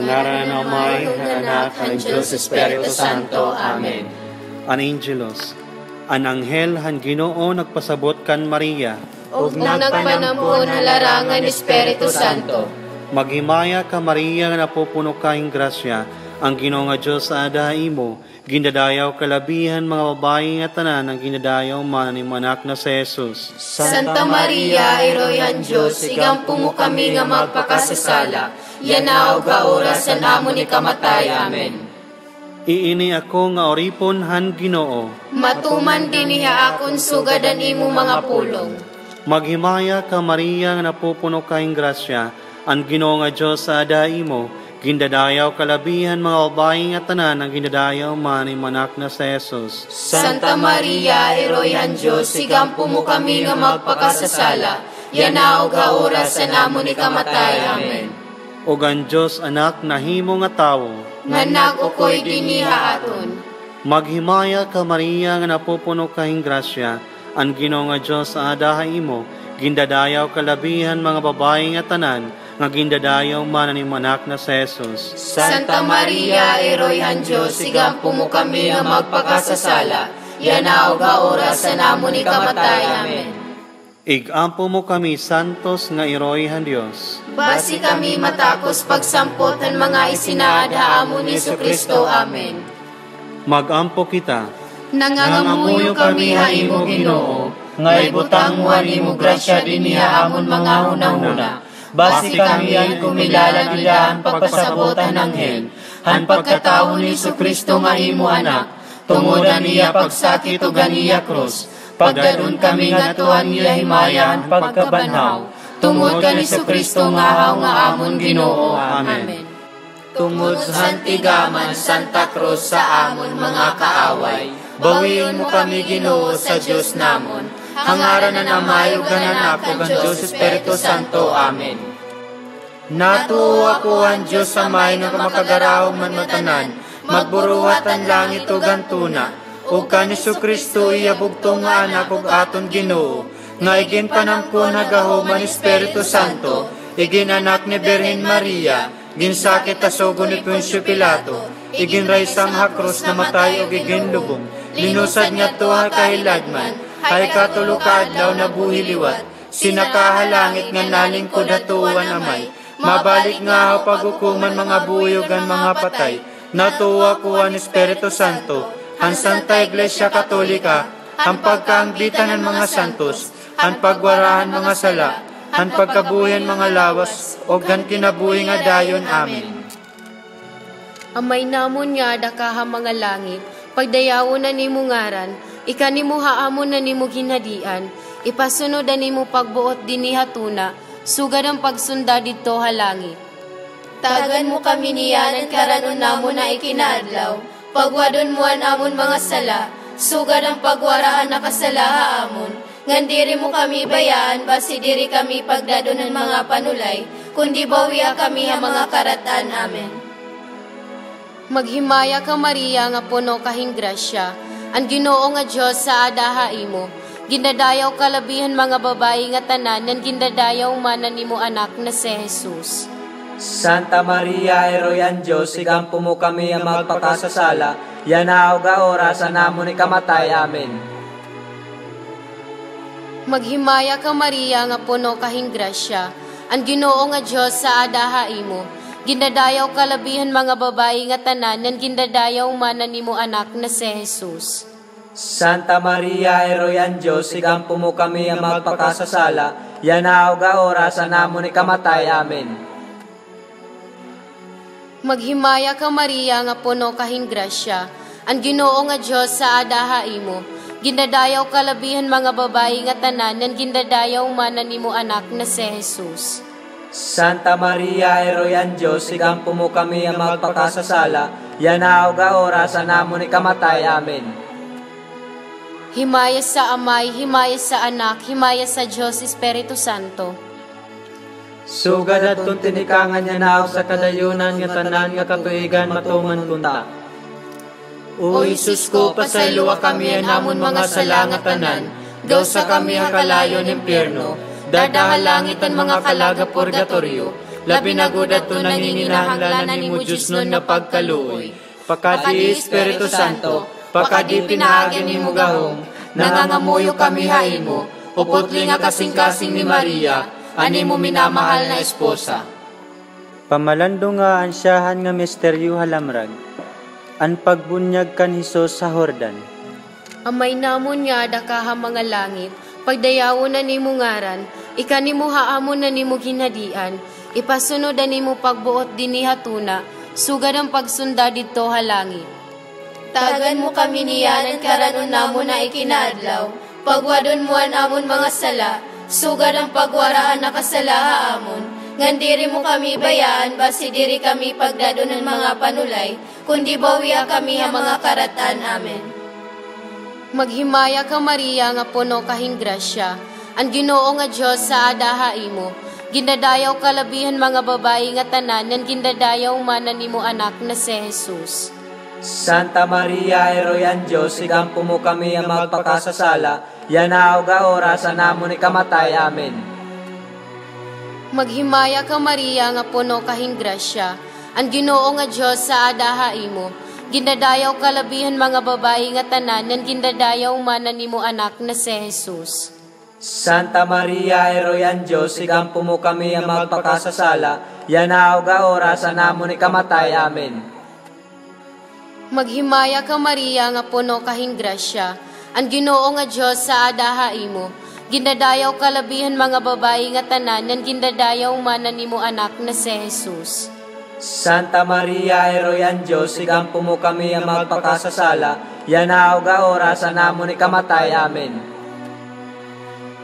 ngaran ng Amay, ng Anak, ng Diyos Espiritu Santo. Amen. An Angelos, an anghel han Ginoo nagpasabot kan Maria, ug nagpanampun halarangan Espiritu Santo. Maghimaya ka Maria nga napupuno kaing grasya, ang Ginoo nga Diyos sa adaimo, gindadayaw kalabihan mga babae nga tanan ang gindadayaw man ni anak na si Jesus. Santa Maria, Iroyan Diyos, igampo mo kami nga magpakasasala, yanaw ga oras sa namon ni kamatay. Amen. Iini ako nga oripon han Ginoo, Matuman diniha akon sugadan imo mga pulong. Maghimaya ka Maria nga napupuno kaing grasya, ang Ginoo nga Diyos sa adaimo, gindadayaw kalabihan mga babae nga tanan ang gindadayaw man ni anak na si Jesus. Santa Maria, Iroyan Diyos, igampo mo kami nga magpakasasala, yanaw ga oras sa namon ni kamatay. Amen. O ang Diyos anak nahimo nga tawo, Nga nagukoy diniha aton. Maghimaya ka Maria nga napupuno kaing grasya, ang Ginoo nga Diyos sa adaimo, gindadayaw kalabihan mga babae nga tanan nga gindadayaw man ni anak na si Jesus. Santa Maria, Iroyan Diyos, igampo mo kami nga magpakasasala, yanaw ga oras sa namon ni kamatay. Amen. Igampo mo kami santos nga iroyhan Dios. Basi kami matakos pagsampot ng mga isinaadha amo ni Jesucristo. Amen. Magampo kita. Nangangamuyo kami ha imo Ginoo, nga ibutang mo imo grasya diniha amon mga hunahuna. Basi kami ang kumilala nila ang pagpasabotan ng hel, han pagkatao ni Jesucristo nga imo anak, tungodan niya pagsakit o ganiya krus, pagdadun kami nga tuhan niya himayan pagkabanhaw, tungod ka ni Jesucristo nga haw nga amon Ginoo. Amen. Tungod sa hantigaman Santa Cruz sa amon mga kaaway, bawion mo kami Ginoo sa Diyos namon, hangaran na namay ug ganan ako ang Diyos Espiritu Santo. Amen. Natuo ako ang Diyos sa may nga makagaraw man matanan, magburuhat ang langit ug ang tuna, ug ka ni Jesucristo iyabugtong nga anak ug aton Ginoo, nga igin panamkon nagahuman Espiritu Santo, igin anak ni Birhen Maria, ginsakit asugo ni Poncio Pilato, igin raysang hakros na matay ug igin lubong, linusad nga tuha kahilagman, hay katulo ka adlaw na buhi liwat, sinakahalangit nga nalingkod hatuan amay, mabalik nga paghukuman mga buyog ang mga patay, natuwa ko ang Espiritu Santo, ang Santa Iglesia Katolika, ang pagkaanggitan ng mga santos, ang pagwarahan mga sala, ang pagkabuhian mga lawas, o gan kinabuhi nga dayon. Amen. Amay namon nga dakaha mga langit, pagdayawon na nimo ngaran, ikanimo haamon na nimo ginhadian, ipasunod na nimo pagbuot diniha tuna, sugad ang pagsunda dito halangit. Tagan mo kami niyanan karanon namon na ikinadlaw, pagwadon mo an amon mga sala, sugad ang pagwaraan na kasalaha amon, ngandiri mo kami bayaan, basi diri kami pagdadonan mga panulay, kundi bawiya kami ang mga karatan. Amen. Maghimaya ka Maria nga puno kahing grasya, ang Ginoo nga Diyos sa adaha imo, gindadayaw kalabihan mga babae nga tanan, nan gindadayaw manan nimo anak na si Jesus. Santa Maria, Iroyan Diyos, igampo mo kami ang magpakasasala, yanaw ga oras sa namon ni kamatay. Amen. Maghimaya ka Maria nga puno kahing grasya, ang Ginoo nga Diyos sa adaha imo, gindadayaw kalabihan mga babae nga tanan, nan gindadayaw manan nimo anak na si Jesus. Santa Maria, Iroyan Diyos, igampo mo kami ang magpakasasala, yanaw ga oras sa namon ni kamatay. Amen. Maghimaya ka Maria nga puno kahing grasya, ang Ginoo nga Diyos sa adaha imo, gindadayaw kalabihan mga babae nga tanan, nan gindadayaw manan nimo anak na si Jesus. Santa Maria, Iroyan Diyos, igampo mo kami ang magpakasasala, yanaw ga oras sa namon ni kamatay. Amen. Himaya sa Amay, himaya sa Anak, himaya sa Diyos Espiritu Santo. Sugad at tinikangan niya na sa kadayunan nga tanan nga katuigan matuman kunta. O Isus ko, pasayloa kami ang hamon mga sala nga tanan, gaw sa kami ang kalayon impyerno, dadahalangit ang mga kalaga purgatorio, labi na gudat to nanginginahanglanan ni mo Diyos nun na pagkaluoy. Pakadi Espiritu Santo, pakadi pinahagyan ni mo gahom, nangangamuyo kami haimo, uputli nga kasing-kasing ni Maria, ani mo minamahal na esposa. Pamalando nga ansyahan nga misteryo halamrag, an pagbunyag kan Hesus sa Jordan. Amay namon nga dakaha mga langit, pagdayawo na ni mo ngaran, ikanimu haamon na ni mo ginhadian, ipasunod na ni mo pagbuot din ni hatuna, sugad ang pagsunda dito halangit. Tagan mo kami niyanan karanon namo na ikinaadlaw, pagwadon mo an amon mga sala, sugad ang pagwaraan na kasalaha amon, ngan diri mo kami bayaan, basi diri kami pagdadon ng mga panulay, kundi bawiya kami ang mga karatan. Amen. Maghimaya ka Maria nga puno kahing grasya, ang Ginoo nga Diyos sa adaha imo, gindadayaw kalabihan mga babayi nga tanan, yan gindadayaw manan nimo anak na si Jesus. Santa Maria, Eroyan Diyos, sigampo mo kami ang magpakasasala, yanaw ga orasan namo ni kamatay. Amen. Maghimaya ka Maria nga puno kahing grasya, ang Ginoo nga Diyos sa adaha imo, gindadayaw kalabihan mga babayi nga tanan, yan gindadayaw manan nimo anak na si Jesus. Santa Maria, Eroyan Diyos, sigampo mo kami ang magpakasasala, yanaw ga orasan namo ni kamatay. Amen. Maghimaya ka Maria nga puno kahing grasya, ang Ginoo nga Diyos sa adaha imo, gindadayaw kalabihan mga babayi nga tanan, yan gindadayaw manan nimo anak na si Jesus. Santa Maria, Eroyan Diyos, sigampo mo kami ang magpakasasala, yanaw ga orasan namo ni kamatay. Amen.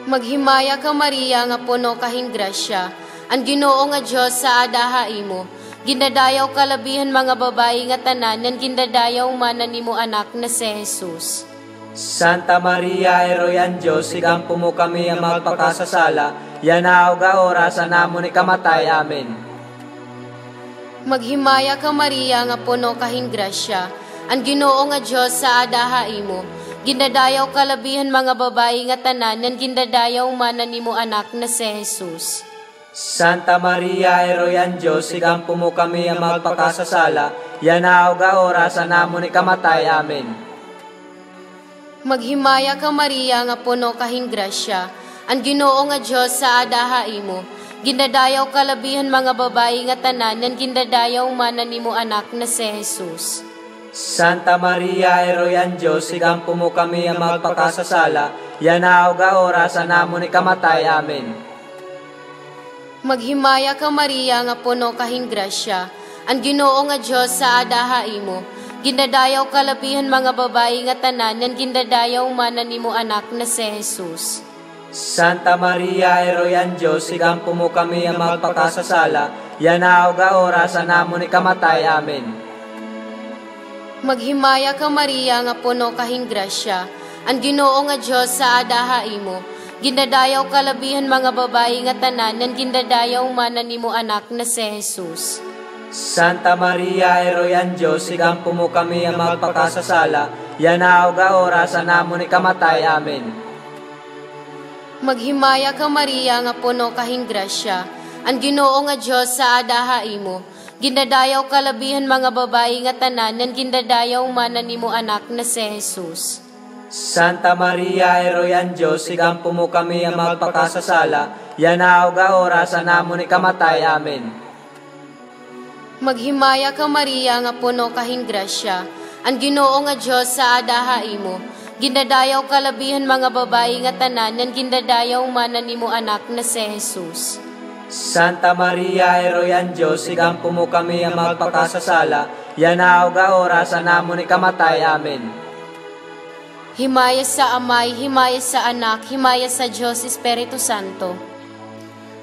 Maghimaya ka Maria nga puno kahing grasya, ang Ginoo nga Diyos sa adaha imo, gindadayaw kalabihan mga babayi nga tanan, yan gindadayaw manan nimo anak na si Jesus. Santa Maria, Eroyan Diyos, sigampo mo kami ang magpakasasala, yanaw ga orasan namo ni kamatay. Amen. Maghimaya ka Maria nga puno kahing grasya, ang Ginoo nga Diyos sa adaha imo, gindadayaw kalabihan mga babayi nga tanan, yan gindadayaw manan nimo anak na si Jesus. Santa Maria, Eroyan Diyos, sigampo mo kami ang magpakasasala, yanaw ga orasan namo ni kamatay. Amen. Maghimaya ka Maria nga puno kahing grasya, ang Ginoo nga Diyos sa adaha imo, gindadayaw kalabihan mga babayi nga tanan, yan gindadayaw manan nimo anak na si Jesus. Santa Maria, Eroyan Diyos, sigampo mo kami ang magpakasasala, yanaw ga orasan namo ni kamatay. Amen. Maghimaya ka Maria nga puno kahing grasya, ang Ginoo nga Diyos sa adaha imo, gindadayaw kalabihan mga babayi nga tanan, yan gindadayaw manan nimo anak na si Jesus. Santa Maria, Eroyan Diyos, sigampo mo kami ang magpakasasala, yanaw ga orasan namo ni kamatay. Amen. Maghimaya ka Maria nga puno kahing grasya, ang Ginoo nga Diyos sa adaha imo, gindadayaw kalabihan mga babayi nga tanan, yan gindadayaw manan nimo anak na si Jesus. Santa Maria, Eroyan Diyos, sigampo mo kami ang magpakasasala, yanaw ga orasan namo ni kamatay. Amen. Maghimaya ka Maria nga puno kahing grasya, ang Ginoo nga Diyos sa adaha imo, gindadayaw kalabihan mga babayi nga tanan, yan gindadayaw manan nimo anak na si Jesus. Santa Maria, Eroyan Diyos, sigampo mo kami ang magpakasasala, yanaw ga orasan namo ni kamatay. Amen. Maghimaya ka Maria nga puno kahing grasya, ang Ginoo nga Diyos sa adaha imo, gindadayaw kalabihan mga babayi nga tanan, yan gindadayaw manan nimo anak na si Jesus. Santa Maria, Eroyan Diyos, sigampo mo kami ang magpakasasala, yanaw ga orasan namo ni kamatay. Amen. Himaya sa Amay, himaya sa Anak, himaya sa Diyos Espiritu Santo.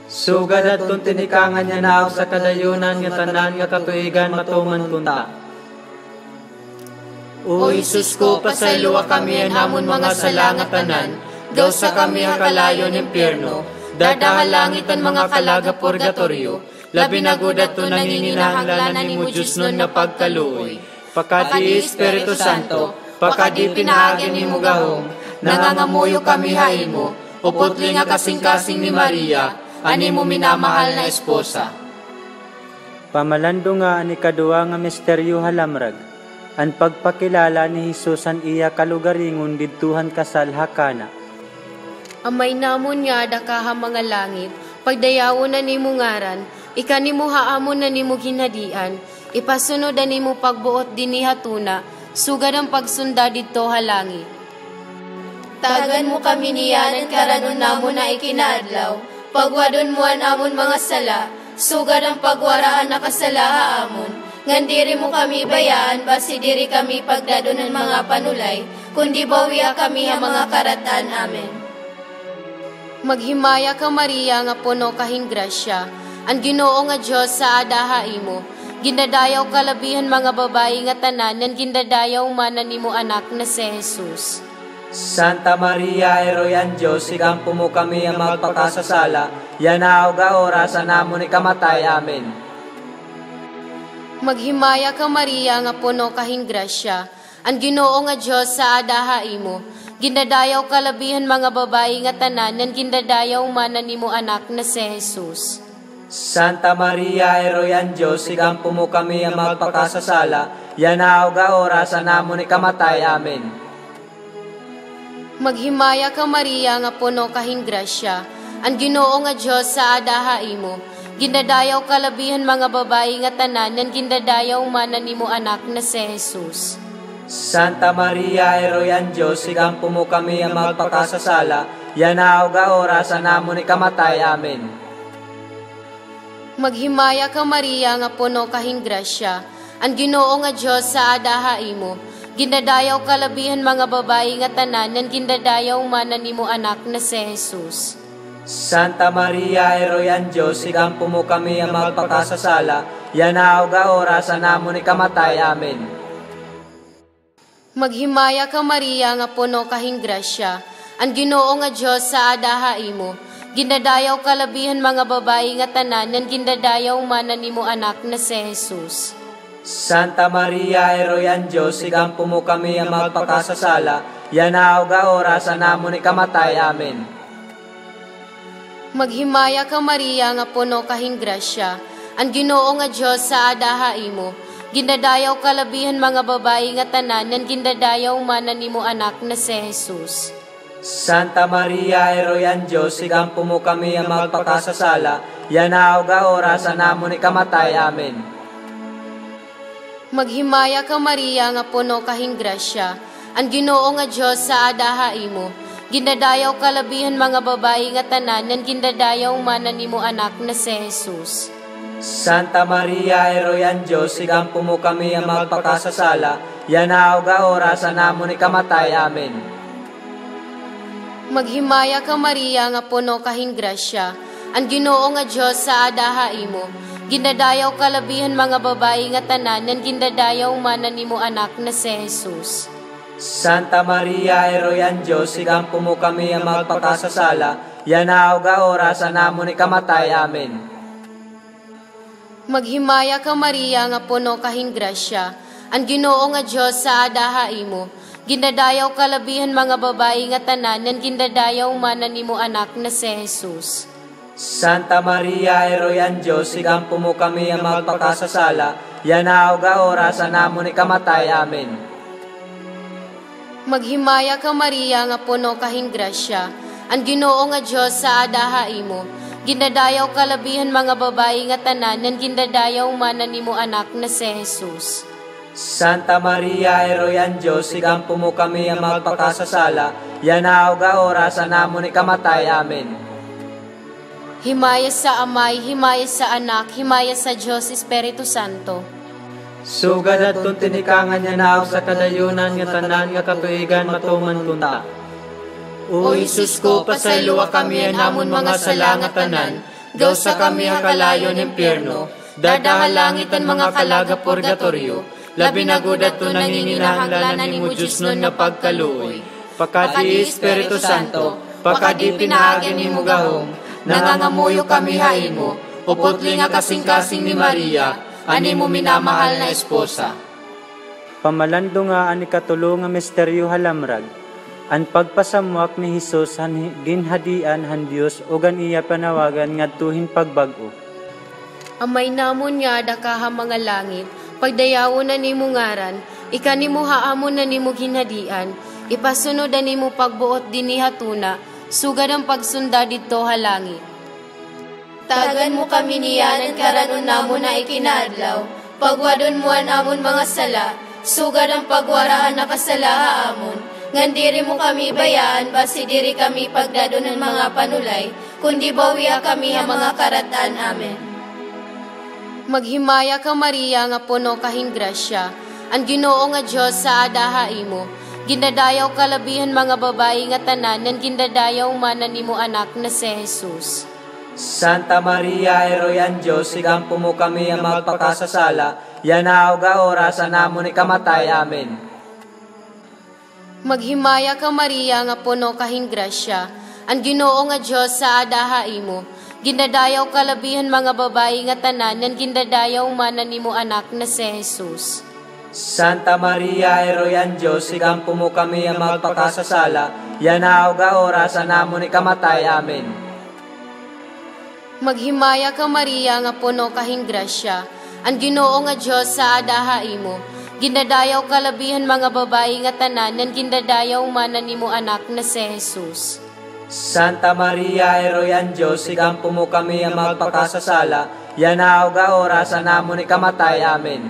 Sugad at tintinikangan niya na sa kadayunan nga tanan nga katuigan matuman kunta. O Isus ko, pasayloa kami namon mga sala nga tanan, gaw sa kami ang kalayo ng impyerno, dadahalangit ang mga kalaga purgatorio, labi na gudat to nanginginahanglanan ni mo Diyos nun na pagkaluoy. Pakadi Espiritu Santo, pakadi pinahagyan ni mo gahom, nangangamuyo kami haimo, uputli nga kasing-kasing ni Maria, ani mo minamahal na esposa. Pamalando nga ang ikaduwa nga misteryo halamrag. Ang pagpakilala ni Jesus an iya kalugaringon didtuhan kasal hakana. Amay namon nga dakaha mga langit, pagdayawo na ni mo ngaran, ikanimo haamon na ni mo ginhadian, ipasunod ni mo pagbuot din ni hatuna, sugad ang pagsunda dito halangit. Tagan mo kami niyanan karanon namo na ikinaadlaw, pagwadon mo an amon mga sala, sugad ang pagwaraan na kasalaha amon. Ngandiri mo kami bayaan, basi diri kami pagdadon ng mga panulay, kundi bawiya kami ang mga karatan. Amen. Maghimaya ka Maria nga puno kahin grasya, ang Ginoo nga Dios sa adaha imo, gindadayaw kalabihan mga babayi nga tanan, nan gindadayaw manan nimo anak na si Jesus. Santa Maria, Eroyan Diyos, ikampo mo kami ang magpakasasala, yanaw ga orasan namo ni kamatay. Amen. Maghimaya ka Maria nga puno kahin grasya, ang Ginoo nga Dios sa adaha imo, gindadayaw kalabihan mga babayi nga tanan, nan gindadayaw manan nimo anak na si Jesus. Santa Maria, Eroyan Diyos, ikampo mo kami ang magpakasasala, yanaw ga orasan namo ni kamatay. Amen. Maghimaya ka Maria nga puno kahin grasya, ang Ginoo nga Dios sa adaha imo, gindadayaw kalabihan mga babayi nga tanan, nan gindadayaw manan nimo anak na si Jesus. Santa Maria, Eroyan Diyos, ikampo mo kami ang magpakasasala, yanaw ga orasan namo ni kamatay. Amen. Maghimaya ka Maria nga puno kahin grasya, ang Ginoo nga Dios sa adaha imo, gindadayaw kalabihan mga babayi nga tanan, nan gindadayaw manan nimo anak na si Jesus. Santa Maria, Eroyan Diyos, ikampo mo kami ang magpakasasala, yanaw ga orasan namo ni kamatay. Amen. Maghimaya ka Maria nga puno kahin grasya, ang Ginoo nga Dios sa adaha imo, gindadayaw kalabihan mga babayi nga tanan, nan gindadayaw manan nimo anak na si Jesus. Santa Maria, Eroyan Diyos, ikampo mo kami ang magpakasasala, yanaw ga orasan namo ni kamatay. Amen. Maghimaya ka Maria nga puno kahin grasya, ang Ginoo nga Dios sa adaha imo, gindadayaw kalabihan mga babayi nga tanan, nan gindadayaw manan nimo anak na si Jesus. Santa Maria, Eroyan Diyos, ikampo mo kami ang magpakasasala, yanaw ga orasan namo ni kamatay. Amen. Maghimaya ka Maria nga puno kahin grasya, ang Ginoo nga Dios sa adaha imo, gindadayaw kalabihan mga babayi nga tanan, nan gindadayaw manan nimo anak na si Jesus. Santa Maria, Eroyan Diyos, ikampo mo kami ang magpakasasala, yanaw ga orasan namo ni kamatay. Amen. Maghimaya ka Maria nga puno kahin grasya, ang Ginoo nga Dios sa adaha imo, gindadayaw kalabihan mga babayi nga tanan, nan gindadayaw manan nimo anak na si Jesus. Santa Maria, Eroyan Diyos, ikampo mo kami ang magpakasasala, yanaw ga orasan namo ni kamatay. Amen. Maghimaya ka Maria nga puno kahin grasya, ang Ginoo nga Dios sa adaha imo, gindadayaw kalabihan mga babayi nga tanan, nan gindadayaw manan nimo anak na si Jesus. Santa Maria, Eroyan Diyos, ikampo mo kami ang magpakasasala, yanaw ga orasan namo ni kamatay. Amen. Maghimaya ka Maria nga puno kahin grasya, ang Ginoo nga Dios sa adaha imo, gindadayaw kalabihan mga babayi nga tanan, nan gindadayaw manan nimo anak na si Jesus. Santa Maria, Eroyan Diyos, ikampo mo kami ang magpakasasala, yanaw ga orasan namo ni kamatay. Amen. Himaya sa Amay, himaya sa Anak, himaya sa Dios Espiritu Santo. Sugad at tinikangan niya na sa kadayunan nga tanan nga katuigan matuman kunta. O Isus ko, pasayloa kami ang amon mga sala nga tanan, gaw sa kami hakalayo ng impyerno, dadahalangit ang mga kalaga purgatorio, labi na gudat to nanginginahanglanan ni mo Diyos nun nga pagkaluoy. Pakadi Espiritu Santo, pakadi pinahagin ni mo gahom, nangangamuyo kami haimo, uputli nga kasing-kasing ni Maria, ani mo minamahal na esposa. Pamalando nga ang ikatulo nga misteryo halamrag, ang pagpasamuak ni Jesus han ginhadian han Dios o gan iya panawagan ngadtuhin pagbago. Amay namon nga dakaha mga langit, pagdayawon na nimo ngaran, ikanimo haamon na nimo ginhadian, ipasunod na nimo pagbuot dinhi hatuna, sugad ang pagsunda didto ha langit. Tagan mo kami niyanan karanon namo na ikinadlaw, pagwadon mo an amon mga sala, sugad ang pagwaraan na kasala amon. Ngandiri mo kami bayaan, basi diri kami pagdadon ng mga panulay, kundi bawiya kami ang mga karatan. Amen. Maghimaya ka Maria nga puno kahing grasya, ang Ginoo nga Dios sa adaha imo, gindadayaw kalabihan mga babayi nga tanan, nan gindadayaw manan nimo anak na si Jesus. Santa Maria, Eroyan Diyos, sigampo mo kami ang magpakasasala, yanaw ga orasan namo ni kamatay. Amen. Maghimaya ka Maria nga puno kahing grasya, ang Ginoo nga Dios sa adaha imo, gindadayaw kalabihan mga babayi nga tanan, nan gindadayaw manan nimo anak na si Jesus. Santa Maria, Eroyan Diyos, sigampo mo kami ang magpakasasala, yanaw ga orasan namo ni kamatay. Amen. Maghimaya ka Maria nga puno kahing grasya, ang Ginoo nga Dios sa adaha imo, gindadayaw kalabihan mga babayi nga tanan, nan gindadayaw manan nimo anak na si Jesus. Santa Maria, Eroyan Diyos, sigampo mo kami ang magpakasasala, yanaw ga orasan namo ni kamatay. Amen.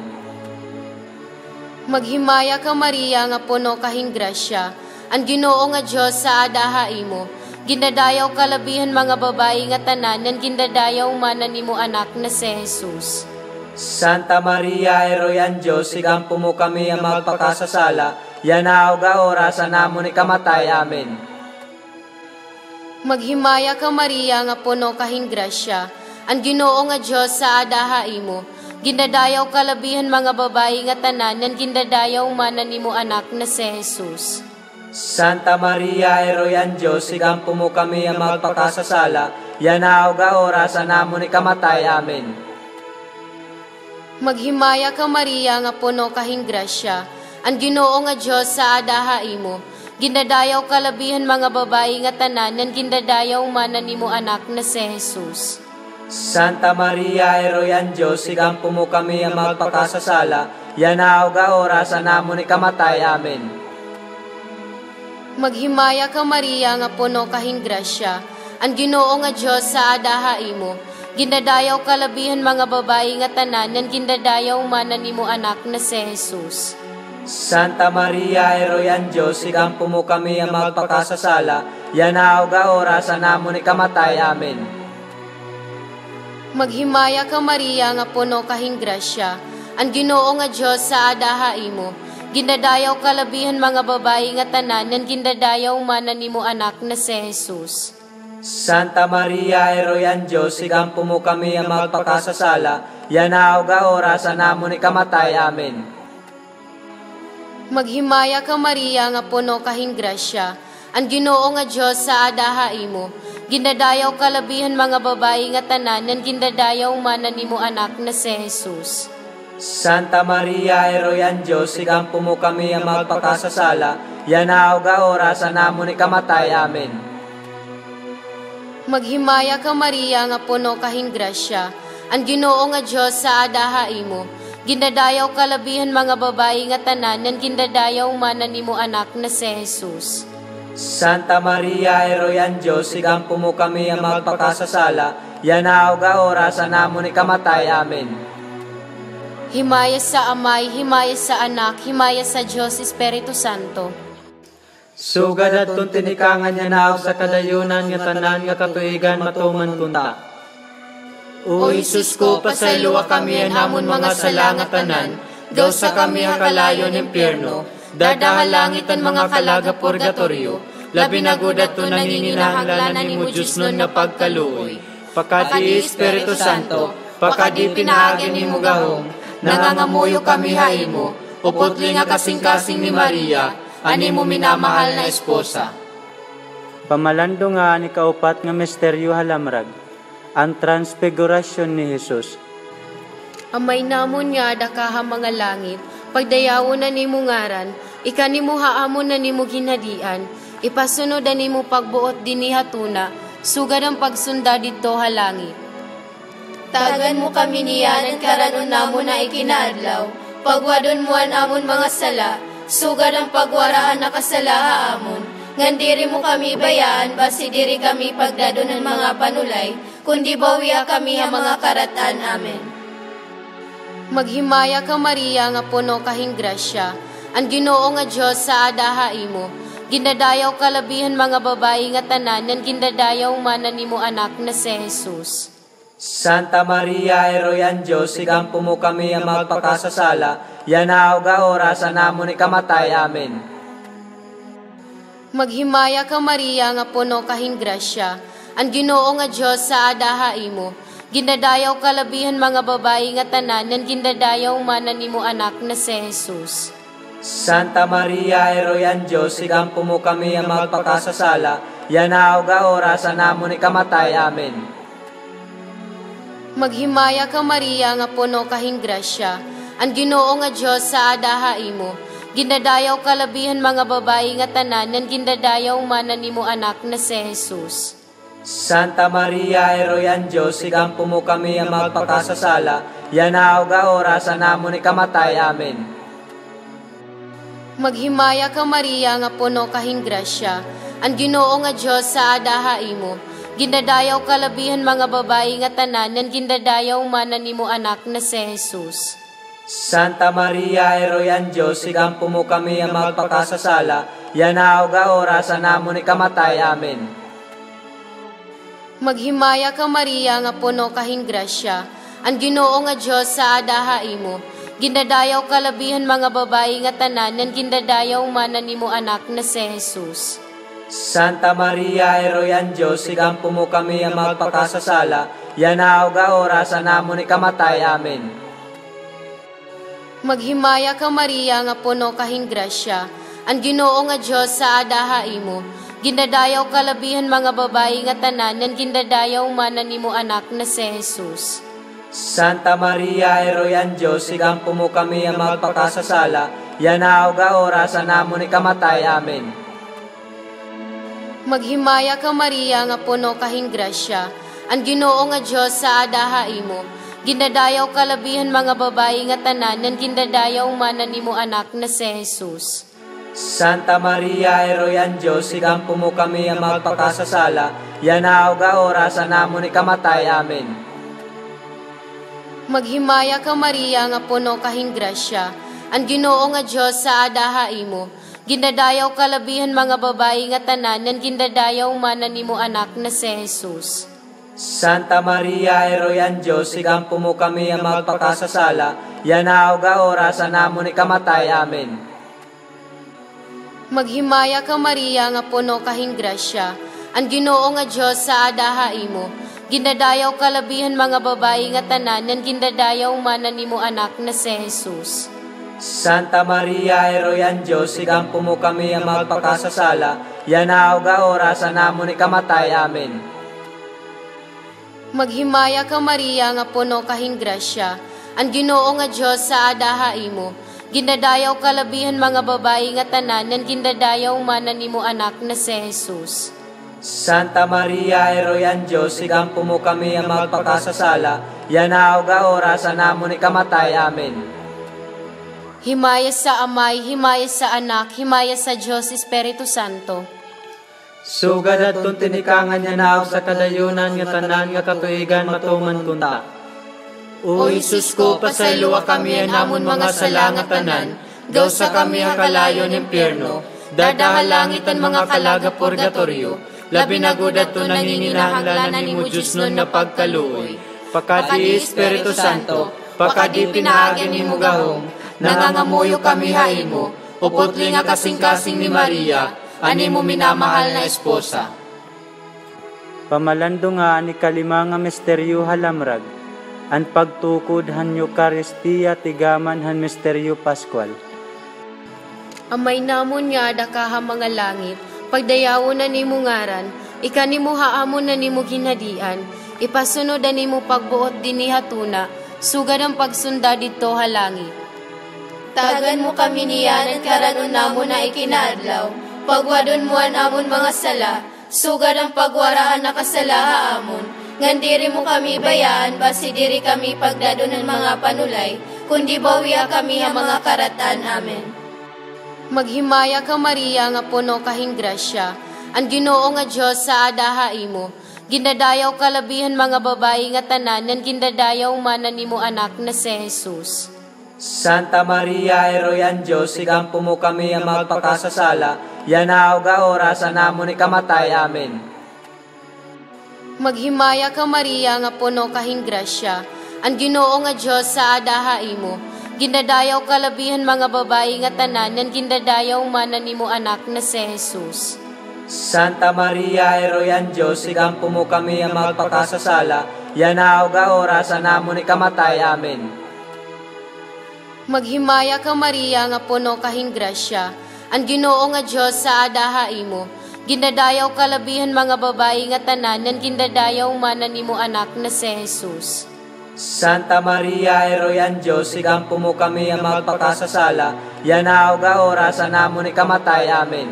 Maghimaya ka Maria nga puno kahing grasya, ang Ginoo nga Dios sa adaha imo, gindadayaw kalabihan mga babayi nga tanan, nan gindadayaw manan nimo anak na si Jesus. Santa Maria, Eroyan Diyos, sigampo mo kami ang magpakasasala, yanaw ga orasan namo ni kamatay. Amen. Maghimaya ka Maria nga puno kahing grasya, ang Ginoo nga Dios sa adaha imo, gindadayaw kalabihan mga babayi nga tanan, nan gindadayaw manan nimo anak na si Jesus. Santa Maria, Eroyan Diyos, sigampo mo kami ang magpakasasala, yanaw ga orasan namo ni kamatay. Amen. Maghimaya ka Maria nga puno kahing grasya, ang Ginoo nga Dios sa adaha imo, gindadayaw kalabihan mga babayi nga tanan, nan gindadayaw manan nimo anak na si Jesus. Santa Maria, Eroyan Diyos, sigampo mo kami ang magpakasasala, yanaw ga orasan namo ni kamatay. Amen. Maghimaya ka Maria nga puno kahing grasya, ang Ginoo nga Dios sa adaha imo, gindadayaw kalabihan mga babayi nga tanan, nan gindadayaw manan nimo anak na si Jesus. Santa Maria, Eroyan Diyos, sigampo mo kami ang magpakasasala, yanaw ga orasan namo ni kamatay. Amen. Maghimaya ka Maria nga puno kahing grasya, ang Ginoo nga Dios sa adaha imo, gindadayaw kalabihan mga babayi nga tanan, nan gindadayaw manan nimo anak na si Jesus. Santa Maria, Eroyan Diyos, sigampo mo kami ang magpakasasala, yanaw ga orasan namo ni kamatay. Amen. Maghimaya ka Maria nga puno kahing grasya, ang Ginoo nga Dios sa adaha imo, gindadayaw kalabihan mga babayi nga tanan, nan gindadayaw manan nimo anak na si Jesus. Santa Maria, Eroyan Diyos, sigampo mo kami ang magpakasasala, yanaw ga orasan namo ni kamatay. Amen. Maghimaya ka Maria nga puno kahing grasya, ang Ginoo nga Dios sa adaha imo, gindadayaw kalabihan mga babayi nga tanan, nan gindadayaw manan nimo anak na si Jesus. Santa Maria, Eroyan Diyos, sigampo mo kami ang magpakasasala, yanaw ga orasan namo ni kamatay. Amen. Himaya sa Amay, himaya sa Anak, himaya sa Dios Espiritu Santo. Sugad at tinikangan niya na sa kadayunan nga tanan nga katuigan matuman kunta. O Isus ko, pasayloa kami namon mga sala nga tanan, gaw sa kami ang kalayo ng impyerno, dadahalangit ang mga kalaga purgatoryo, labi na gudat to nanginginahanglanan ni mo Diyos nun na pagkaluoy. Pakadi Espiritu Santo, pakadi pinaagin ni mo gahong, nangangamuyo kami haimo, uputli nga kasing-kasing ni Maria, ani mo minamahal na esposa. Pamalando nga ni kaupat nga misteryo halamrag, ang transfigurasyon ni Jesus. Amay namon nga dakaha mga langit, pagdayawon na nimo ngaran, ikanimo haamon na nimo ginhadian, ipasunod na nimo pagbuot dinhi hatuna, sugad ang pagsunda didto ha langit. Tagan mo kami niyanan karanon namo na ikinadlaw. Pagwadon mo amon mga sala, sugad ang pagwaraan na kasalaha amon. Ngan diri mo kami bayaan, basi diri kami pagdadon ng mga panulay, kundi bawiya kami ang mga karatan. Amen. Maghimaya ka Maria nga puno kahing grasya, ang Ginoo nga Dios sa adaha imo. Gindadayaw kalabihan mga babayi nga tanan, nan gindadayaw manan nimo anak na si Jesus. Santa Maria, Eroyan Diyos, sigampo mo kami ang magpakasasala, yanaw ga orasan namo ni kamatay. Amen. Maghimaya ka Maria nga puno kahing grasya, ang Ginoo nga Dios sa adaha imo. Gindadayaw kalabihan mga babayi nga tanan, nan gindadayaw manan nimo anak na si Jesus. Santa Maria, Eroyan Diyos, sigampo mo kami ang magpakasasala, yanaw ga orasan namo ni kamatay. Amen. Maghimaya ka Maria nga puno kahing grasya, ang Ginoo nga Dios sa adaha imo. Gindadayaw kalabihan mga babayi nga tanan, nan gindadayaw manan nimo anak na si Jesus. Santa Maria, Eroyan Diyos, sigampo mo kami ang magpakasasala, yanaw ga orasan namo ni kamatay. Amen. Maghimaya ka Maria nga puno kahing grasya, ang Ginoo nga Dios sa adaha imo. Gindadayaw kalabihan mga babayi nga tanan, nan gindadayaw manan nimo anak na si Jesus. Santa Maria, Eroyan Diyos, sigampo mo kami ang magpakasasala, yanaw ga orasan namo ni kamatay. Amen. Maghimaya ka Maria nga puno kahing grasya, ang Ginoo nga Dios sa adaha imo. Gindadayaw kalabihan mga babayi nga tanan, nan gindadayaw manan nimo anak na si Jesus. Santa Maria, Eroyan Diyos, sigampo mo kami ang magpakasasala, yanaw ga orasan namo ni kamatay. Amen. Maghimaya ka Maria nga puno kahing grasya, ang Ginoo nga Dios sa adaha imo. Gindadayaw kalabihan mga babayi nga tanan, nan gindadayaw manan nimo anak na si Jesus. Santa Maria, Eroyan Diyos, sigampo mo kami ang magpakasasala, yanaw ga orasan namo ni kamatay. Amen. Maghimaya ka Maria nga puno kahing grasya, ang Ginoo nga Dios sa adaha imo. Gindadayaw kalabihan mga babayi nga tanan, nan gindadayaw manan nimo anak na si Jesus. Santa Maria, Eroyan Diyos, sigampo mo kami ang magpakasasala, yanaw ga orasan namo ni kamatay. Amen. Maghimaya ka Maria nga puno kahing grasya, ang Ginoo nga Dios sa adaha imo. Gindadayaw kalabihan mga babayi nga tanan, nan gindadayaw manan nimo anak na si Jesus. Santa Maria, Eroyan Diyos, sigampo mo kami ang magpakasasala, yanaw ga orasan namo ni kamatay. Amen. Maghimaya ka Maria nga puno kahing grasya, ang Ginoo nga Dios sa adaha imo. Gindadayaw kalabihan mga babayi nga tanan, nan gindadayaw manan nimo anak na si Jesus. Santa Maria, Eroyan Diyos, sigampo mo kami ang magpakasasala, yanaw ga orasan namo ni kamatay. Amen. Maghimaya ka Maria nga puno kahing grasya, ang Ginoo nga Dios sa adaha imo. Gindadayaw kalabihan mga babayi nga tanan, nan gindadayaw manan nimo anak na si Jesus. Santa Maria, Eroyan Diyos, sigampo mo kami ang magpakasasala, yanaw ga orasan namo ni kamatay. Amen. Himaya sa Amay, himaya sa Anak, himaya sa Diyos Espiritu Santo. Sugad at tintinikangan niya na sa kadayunan nga tanan nga katuigan matuman kunta. O Isus ko, pasayloa kami namon mga sala nga tanan, gaw sa kami ang kalayo ng impyerno, dadahalangit ang mga kalaga purgatorio, labi na gudat to nanginginahanglanan ni mo Diyos nun na pagkaluoy. Pakadi Espiritu Santo, pakadi pinaagin ni mo gahom, nangangamuyo kami haimo, uputli nga kasing-kasing ni Maria, ani mo minamahal na esposa. Pamalando nga ni kalima nga misteryo halamrag, an pagtukod han Eucharistia tigaman han misteryo Pascual. Amay namon nga dakaha mga langit, pagdayawon na nimo ngaran, ikanimo haamon na nimo ginhadian, ipasunod na nimo pagbuot dini hatuna, sugad ang pagsunda dito halangit. Tagan mo kami niyanan karanon namo na ikinadlaw, pagwadon mo amon mga sala, sugad ang pagwaraan na kasalaha amon. Ngan diri mo kami bayaan, basi diri kami pagdado ng mga panulay, kundi bawiya kami ang mga karatan. Amen. Maghimaya ka Maria nga puno kahing grasya, ang Ginoo nga Dios sa adaha imo. Gindadayaw kalabihan mga babayi nga tanan, nan gindadayaw manan nimo anak na si Jesus. Santa Maria, Eroyan Diyos, igampo mo kami ang magpakasasala, yanaaw ga oras namon ikamatay. Amen. Maghimaya ka Maria nga puno kahing grasya, ang Ginoo nga Dios sa adaha imo. Gindadayaw kalabihan mga babayi nga tanan, nan gindadayaw manan nimo anak na si Jesus. Santa Maria, Eroyan Diyos, igampo mo kami ang magpakasasala, yanaaw ga oras namon ikamatay. Amen. Maghimaya ka Maria nga puno kahing grasya, ang Ginoo nga Dios sa adaha imo. Gindadayaw kalabihan mga babayi nga tanan, nan gindadayaw manan nimo anak na si Jesus. Santa Maria, Eroyan Diyos, igampo mo kami ang magpakasasala, yanaaw ga oras namon ikamatay. Amen.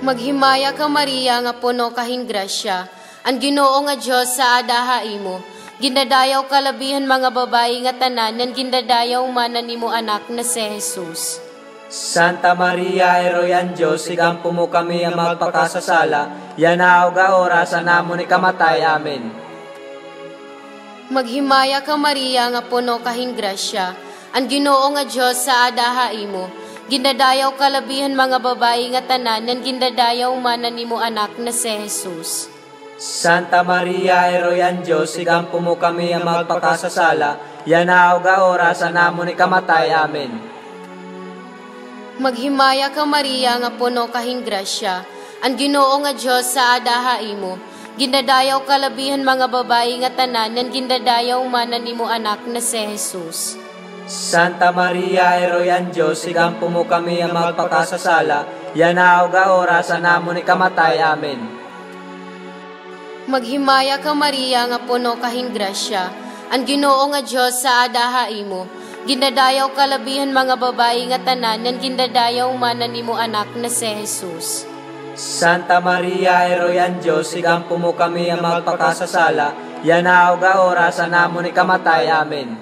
Maghimaya ka Maria nga puno kahing grasya, ang Ginoo nga Dios sa adaha imo. Gindadayaw kalabihan mga babayi nga tanan, nan gindadayaw manan nimo anak na si Jesus. Santa Maria, Eroyan Diyos, igampo mo kami ang magpakasasala, yanaaw ga oras namon ikamatay. Amen. Maghimaya ka Maria nga puno kahing grasya, ang Ginoo nga Dios sa adaha imo. Gindadayaw kalabihan mga babayi nga tanan, nan gindadayaw manan nimo anak na si Jesus. Santa Maria, Eroyan Diyos, igampo mo kami ang magpakasasala, yanaaw ga oras namon ikamatay. Amen. Maghimaya ka Maria nga puno kahing grasya, ang Ginoo nga Dios sa adaha imo. Gindadayaw kalabihan mga babayi nga tanan, nan gindadayaw manan nimo anak na si Jesus. Santa Maria, Eroyan Diyos, igampo mo kami ang magpakasasala, yanaaw ga oras namon ikamatay. Amen. Maghimaya ka Maria nga puno kahing grasya, ang Ginoo nga Dios sa adaha imo. Gindadayaw kalabihan mga babayi nga tanan, nan gindadayaw manan nimo anak na si Jesus. Santa Maria, Eroyan Diyos, igampo mo kami ang magpakasasala, yanaaw ga oras namon ikamatay. Amen.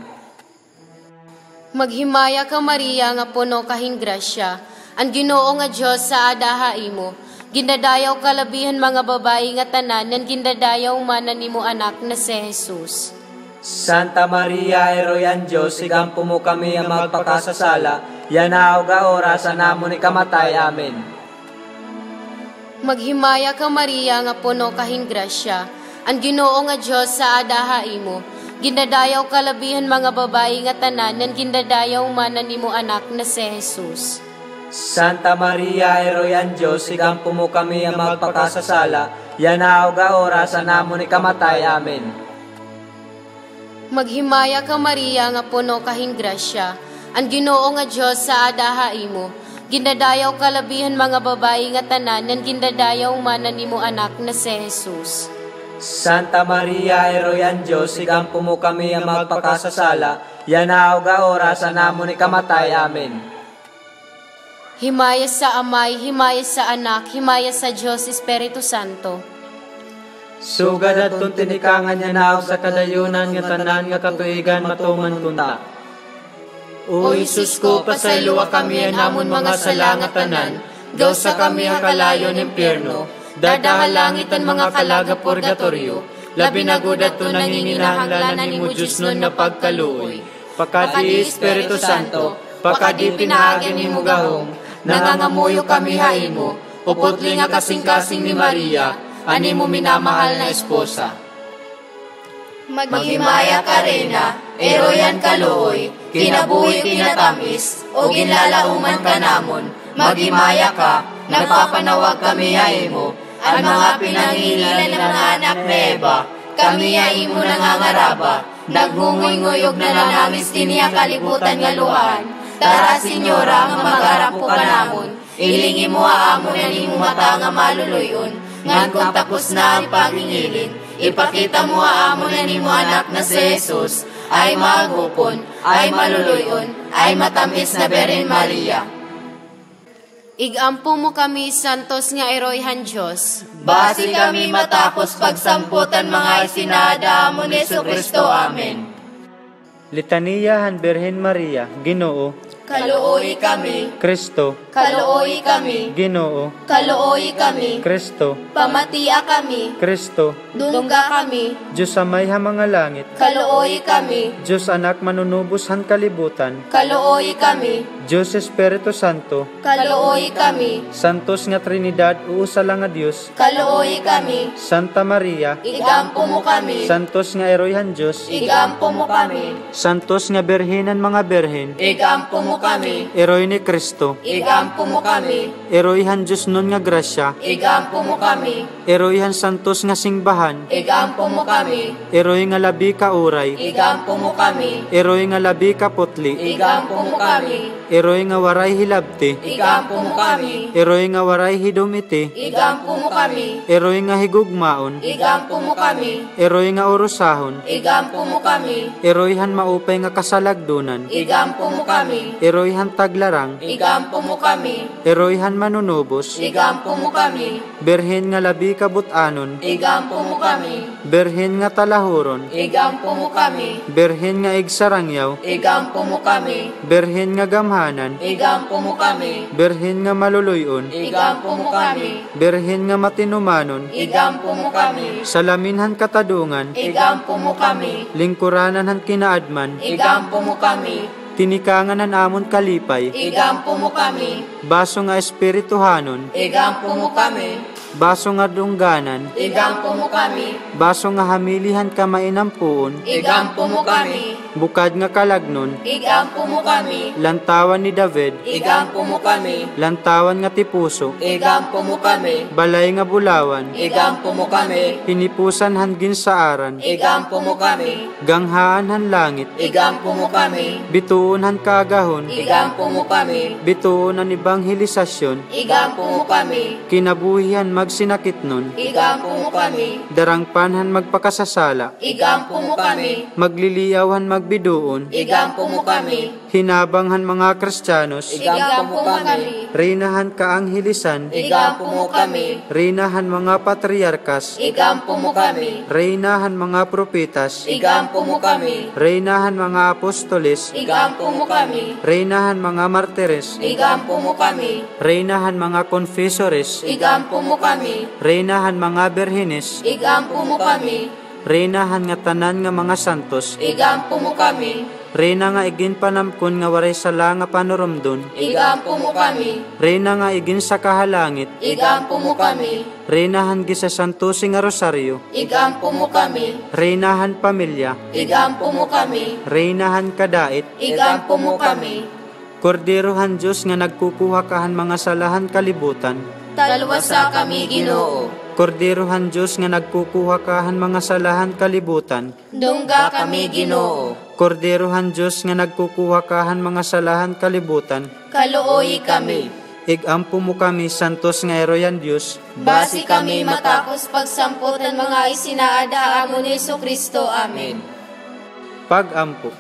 Maghimaya ka Maria nga puno kahing grasya, ang Ginoo nga Dios sa adaha imo. Gindadayaw kalabihan mga babayi nga tanan, nan gindadayaw manan nimo anak na si Jesus. Santa Maria, Eroyan Diyos, igampo mo kami ang magpakasasala, yanaaw ga oras namon ikamatay. Amen. Maghimaya ka Maria nga puno kahing grasya, ang Ginoo nga Dios sa adaha imo. Gindadayaw kalabihan mga babayi nga tanan, nan gindadayaw manan nimo anak na si Jesus. Santa Maria, Eroyan Diyos, igampo mo kami ang magpakasasala, yanaaw ga oras namon ikamatay. Amen. Maghimaya ka Maria nga puno kahing grasya, ang Ginoo nga Dios sa adaha imo. Gindadayaw kalabihan mga babayi nga tanan, nan gindadayaw manan nimo anak na si Jesus. Santa Maria, Eroyan Diyos, igampo mo kami ang magpakasasala, yanaaw ga oras namon ikamatay. Amen. Himaya sa Amay, himaya sa Anak, himaya sa Dios Espiritu Santo. Sugad at tintinikangan niya naaw sa kadayunan nga tanan nga katuigan matuman kunta. O Isus ko, pasayloa kami namon mga sala nga tanan, gaw sa kami kalayo ng impyerno, dadahalangit ang mga kalaga purgatorio, labi na gudat to nanginginahanglanan ni mo Diyos nun na pagkaluoy. Pakadi Espiritu Santo, pakadi pinaagin ni mo gahong, nangangamuyo kami haimo, uputli nga kasing-kasing ni Maria, ani mo minamahal na esposa. Maghimaya ka Reyna, Eroyan kaluoy, kinabuhi kinatamis, o ginlalauman ka namon. Maghimaya ka, nagpapanawag kami haimo, ang mga pinangingilan ng mga anak na Eva, kami haimo nangangaraba, naghungoy-ngoyog na nanamis tiniya kalibutan nga luhan. Tara, Senyora, nga magarapo ka namon, ilingi mo haamon na ni mo mata nga maluluyon, ngan kung tapos na ang pangingilin, ipakita mo haamon na ni mo anak na si Jesus, ay magupon, ay maluluyon, ay matamis na Beren Maria. Igampo mo kami, santos nga eroyhan Diyos. Basi kami matapos pagsamputan mga isinada mo ni Jesucristo. Amen. Litania han Birhen Maria, Ginoo, Kaluoy kami, Kristo, kaluoy kami, Ginoo, kaluoy kami, Kristo, pamatia kami, Kristo, dungga kami, Diyos sa may mga langit, kaluoy kami, Diyos anak manunubos han kalibutan, kaluoy kami, Diyos Espiritu Santo, kaluoy kami, Santos nga Trinidad, uusala nga Diyos, kaluoy kami, Santa Maria, igampo mo kami, Santos nga eroyhan Diyos, igampo mo kami, Santos nga berhenan mga berhen, igampo mo kami, eroy ni Kristo, igampo mo kami, eroyhan Diyos nun nga grasya, igampo mo kami, eroyhan Santos nga singbahan, igampo mo kami, eroy nga labi ka uray, igampo mo kami, eroy nga labi ka putli, igampo mo kami, eroy nga waray hilabti, igampo mo kami, eroy nga waray hidumiti, igampo mo kami, eroy nga higugmaon, igampo mo kami, eroy nga urusahon, igampo mo kami, eroyhan maupay nga kasalagdunan, igampo mo kami, eroyhan taglarang, igampo mo kami, eroyhan manunubos, igampo mo kami, berhen nga labi ka butanon, igampo mo kami, berhen nga talahuron, igampo mo kami, berhen nga igsarangyaw, igampo mo kami, berhen nga gamhanan, igampo mo kami, berhen nga maluluyon, igampo mo kami, berhen nga matinumanon, igampo mo kami, salaminhan katadungan, igampo mo kami, lingkuranan han kinaadman, igampo mo kami, tinikangan han amon kalipay, igampo mo kami, baso nga espirituhanon, igampo mo kami, baso nga dungganan, igampo mo kami, baso nga hamilihan kamainampuon, igampo mo kami, bukad nga kalagnon, igampo mo kami, lantawan ni David, igampo mo kami, lantawan nga tipuso, igampo mo kami, balay nga bulawan, igampo mo kami, hinipusan han ginsaaran, igampo mo kami, ganghaan han langit, igampo mo kami, bituon han kagahon, igampo mo kami, bituon han ebanghelisasyon, igampo mo kami, kinabuhihan magsinakit nun, igampo mo kami, darangpan han magpakasasala, igampo mo kami, magliliyaw han magbiduon, igampo mo kami, hinabang han mga Kristiyanos, igampo mo kami, reinahan kaanghelisan, igampo mo kami, reinahan mga patriarkas, igampo mo kami, reinahan mga propetas, igampo mo kami, reinahan mga apostoles, igampo mo kami, reinahan mga martires, igampo mo kami, reinahan mga confessores, igampo mo kami, reinahan mga berhenes, igampo mo kami, reinahan nga tanan nga mga santos, igampo mo kami, reina nga igin panamkon nga waray sala nga panoromdon, igampo mo kami, reina nga igin sa kahalangit, igampo mo kami, reinahan gi sa santusi nga rosaryo, igampo mo kami, reinahan pamilya, igampo mo kami, reinahan kadait, igampo mo kami, korderohan Diyos nga nagkukuha kahan mga salahan kalibutan, talwasa kami Ginoo, korderohan Diyos nga nagkukuha kahan mga salahan kalibutan, dungga kami Ginoo, korderohan Diyos nga nagkukuha kahan mga salahan kalibutan, kaluoy kami, igampo mo kami santos nga eroyan Diyos, basi kami matakos pagsamputan mga isinaada mo ni Jesucristo. Amen. pagampo.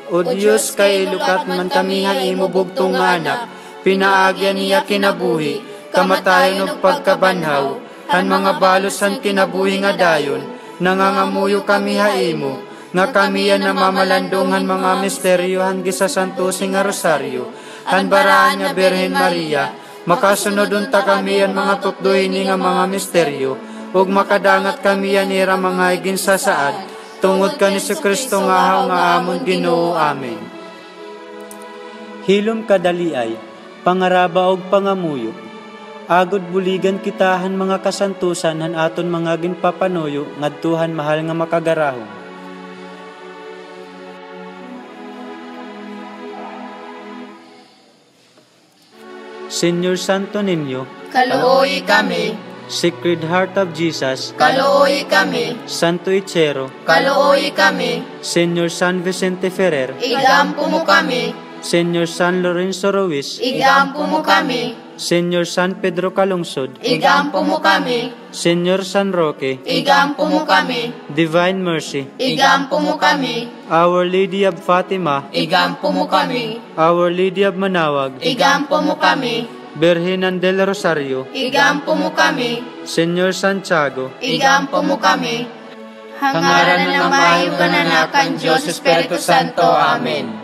O Diyos kay lukat man kami han imo bugtong nga anak, pinaagyan niya kinabuhi, kamatayon ug pagkabanhaw, han mga balos han kinabuhi nga dayon, nangangamuyo kami ha imo, nga kami yan namamalandong han mga misteryo han gisasantusi nga rosaryo, han baraan nga Birhen Maria, makasunod unta kami yan mga tutduhin nga mga misteryo, ug makadangat kami yan ira mga igin sasaad, tungod ka ni Kristo nga haw nga amon Ginoo. Amen. Hilom kadaliay, pangaraba og pangamuyo, agod buligan kitahan mga kasantusan han aton mga ginpapanuyo ngadtuhan mahal nga makagarahon. Señor Santo Niño, Kaluoy kami, Sacred Heart of Jesus, kaluoy kami, Santo Ichero, kaluoy kami, Señor San Vicente Ferrer, igampo mo kami, Señor San Lorenzo Ruiz, igampo mo kami, Señor San Pedro Calungsod, igampo mo kami, Señor San Roque, igampo mo kami, Divine Mercy, igampo mo kami, Our Lady of Fatima, igampo mo kami, Our Lady of Manawag, igampo mo kami, Birhenan del Rosario, igampo mo kami. Senyor Santiago, Igampo mo kami. Hangaran ng maayong kananakan, Diyos Espiritu Santo. Amen.